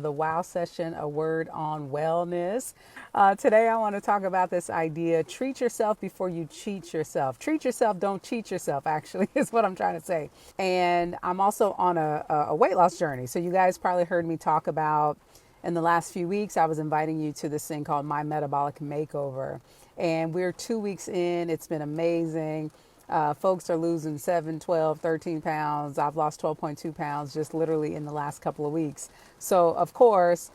The WOW session, a word on wellness. Today, I want to talk about this idea: treat yourself before you cheat yourself. Treat yourself, don't cheat yourself, actually, is what I'm trying to say. And I'm also on a weight loss journey. So, you guys probably heard me talk about in the last few weeks, I was inviting you to this thing called My Metabolic Makeover. And we're 2 weeks in, it's been amazing. Folks are losing 7, 12, 13 pounds. I've lost 12.2 pounds just literally in the last couple of weeks. So, of course,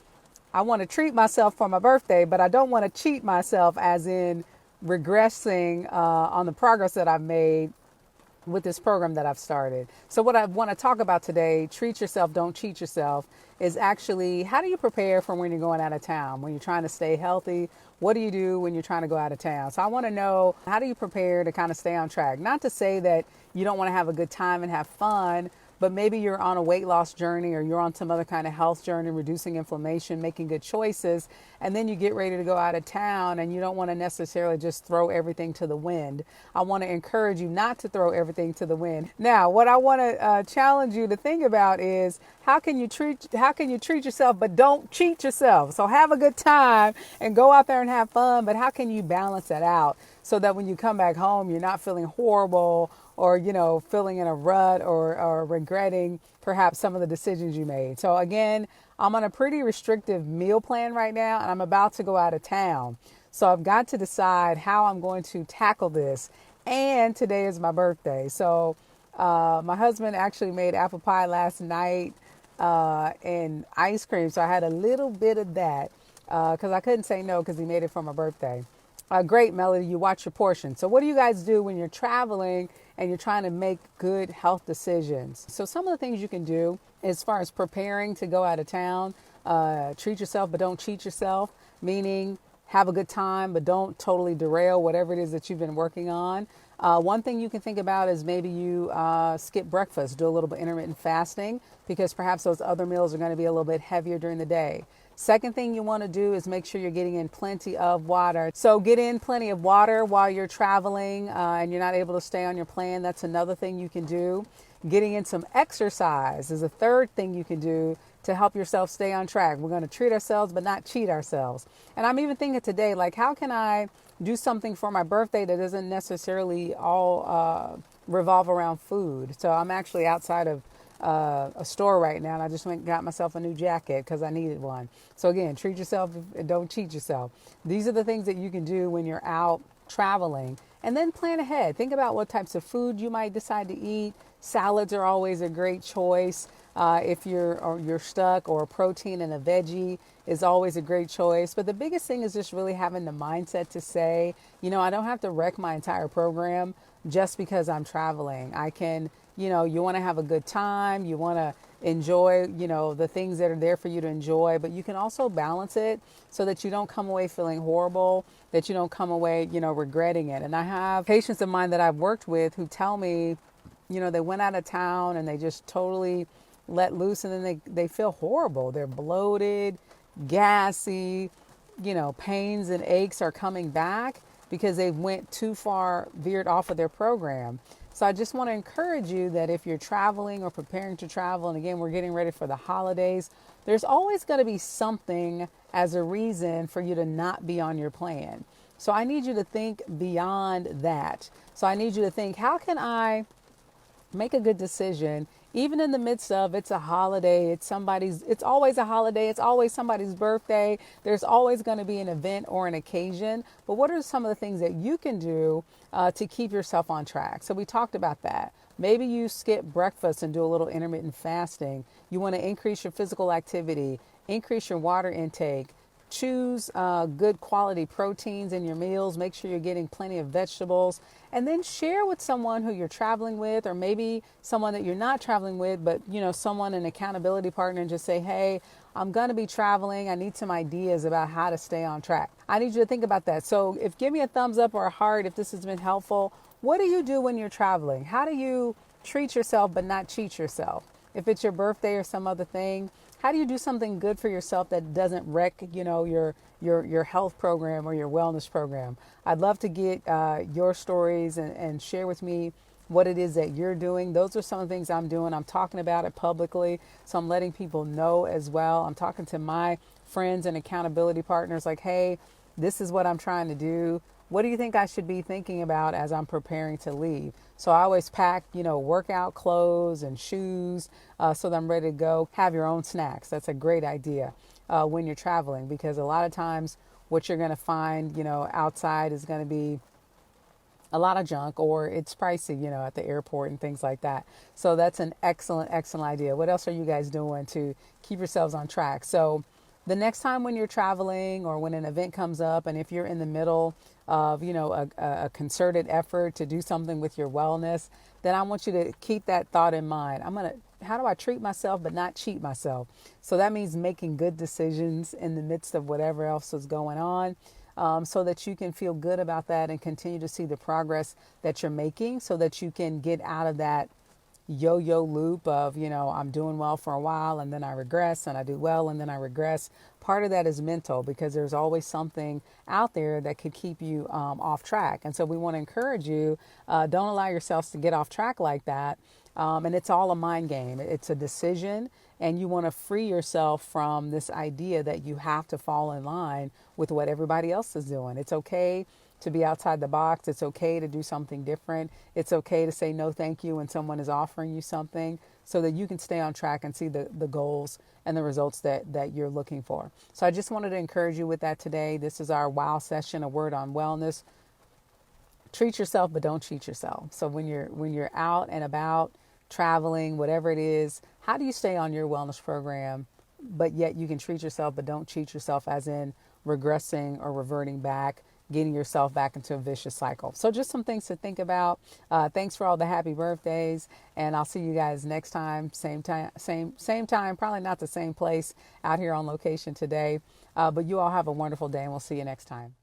I want to treat myself for my birthday, but I don't want to cheat myself as in regressing on the progress that I've made with this program that I've started. So what I want to talk about today, treat yourself, don't cheat yourself, is actually how do you prepare for when you're going out of town, when you're trying to stay healthy? What do you do when you're trying to go out of town? So I want to know, how do you prepare to kind of stay on track? Not to say that you don't want to have a good time and have fun, but maybe you're on a weight loss journey or you're on some other kind of health journey, reducing inflammation, making good choices, and then you get ready to go out of town and you don't want to necessarily just throw everything to the wind. I want to encourage you not to throw everything to the wind. Now, what I want to challenge you to think about is how can you treat yourself but don't cheat yourself? So have a good time and go out there and have fun, but how can you balance that out so that when you come back home, you're not feeling horrible or, feeling in a rut or regretting perhaps some of the decisions you made. So again, I'm on a pretty restrictive meal plan right now, and I'm about to go out of town. So I've got to decide how I'm going to tackle this. And today is my birthday. So my husband actually made apple pie last night and ice cream. So I had a little bit of that because I couldn't say no because he made it for my birthday. Great, Melody. You watch your portion. So what do you guys do when you're traveling and you're trying to make good health decisions? So some of the things you can do as far as preparing to go out of town, treat yourself but don't cheat yourself, meaning have a good time but don't totally derail whatever it is that you've been working on. One thing you can think about is maybe you skip breakfast, do a little bit intermittent fasting because perhaps those other meals are going to be a little bit heavier during the day. Second thing you want to do is make sure you're getting in plenty of water. So get in plenty of water while you're traveling and you're not able to stay on your plan. That's another thing you can do. Getting in some exercise is a third thing you can do to help yourself stay on track. We're going to treat ourselves but not cheat ourselves. And I'm even thinking today, like, how can I do something for my birthday that doesn't necessarily all revolve around food? So I'm actually outside of a store right now, and I just went and got myself a new jacket because I needed one. So again, treat yourself and don't cheat yourself. These are the things that you can do when you're out traveling, and then plan ahead. Think about what types of food you might decide to eat. Salads are always a great choice. If you're stuck, or a protein and a veggie is always a great choice. But the biggest thing is just really having the mindset to say, I don't have to wreck my entire program just because I'm traveling. I can, you want to have a good time. You want to enjoy, the things that are there for you to enjoy, but you can also balance it so that you don't come away feeling horrible, that you don't come away, regretting it. And I have patients of mine that I've worked with who tell me, they went out of town and they just totally let loose, and then they feel horrible. They're bloated, gassy, pains and aches are coming back because they went too far, veered off of their program. So I just want to encourage you that if you're traveling or preparing to travel, and again, we're getting ready for the holidays, there's always going to be something as a reason for you to not be on your plan. So I need you to think beyond that. So I need you to think, how can I make a good decision even in the midst of it's a holiday, it's always a holiday, it's always somebody's birthday, there's always going to be an event or an occasion. But what are some of the things that you can do to keep yourself on track? So we talked about that. Maybe you skip breakfast and do a little intermittent fasting. You want to increase your physical activity, increase your water intake. Choose good quality proteins in your meals. Make sure you're getting plenty of vegetables, and then share with someone who you're traveling with, or maybe someone that you're not traveling with, but someone, an accountability partner, and just say, hey, I'm going to be traveling. I need some ideas about how to stay on track. I need you to think about that. So give me a thumbs up or a heart if this has been helpful. What do you do when you're traveling? How do you treat yourself but not cheat yourself? If it's your birthday or some other thing, how do you do something good for yourself that doesn't wreck, your health program or your wellness program? I'd love to get your stories and share with me what it is that you're doing. Those are some of the things I'm doing. I'm talking about it publicly. So I'm letting people know as well. I'm talking to my friends and accountability partners like, hey, this is what I'm trying to do. What do you think I should be thinking about as I'm preparing to leave? So I always pack, workout clothes and shoes so that I'm ready to go. Have your own snacks. That's a great idea when you're traveling, because a lot of times what you're going to find, outside is going to be a lot of junk, or it's pricey, at the airport and things like that. So that's an excellent, excellent idea. What else are you guys doing to keep yourselves on track? So the next time when you're traveling or when an event comes up, and if you're in the middle of, a concerted effort to do something with your wellness, then I want you to keep that thought in mind. How do I treat myself but not cheat myself? So that means making good decisions in the midst of whatever else is going on. So that you can feel good about that and continue to see the progress that you're making, so that you can get out of that yo-yo loop of, I'm doing well for a while and then I regress, and I do well and then I regress. Part of that is mental, because there's always something out there that could keep you off track. And so we want to encourage you, don't allow yourselves to get off track like that. And it's all a mind game. It's a decision, and you want to free yourself from this idea that you have to fall in line with what everybody else is doing. It's okay to be outside the box. It's okay to do something different. It's okay to say no thank you when someone is offering you something, so that you can stay on track and see the goals and the results that you're looking for. So I just wanted to encourage you with that today. This is our wow session, a word on wellness. Treat yourself, but don't cheat yourself. So when you're out and about, traveling, whatever it is, how do you stay on your wellness program, but yet you can treat yourself, but don't cheat yourself, as in regressing or reverting back, getting yourself back into a vicious cycle? So just some things to think about. Thanks for all the happy birthdays, and I'll see you guys next time, same time, probably not the same place out here on location today, but you all have a wonderful day, and we'll see you next time.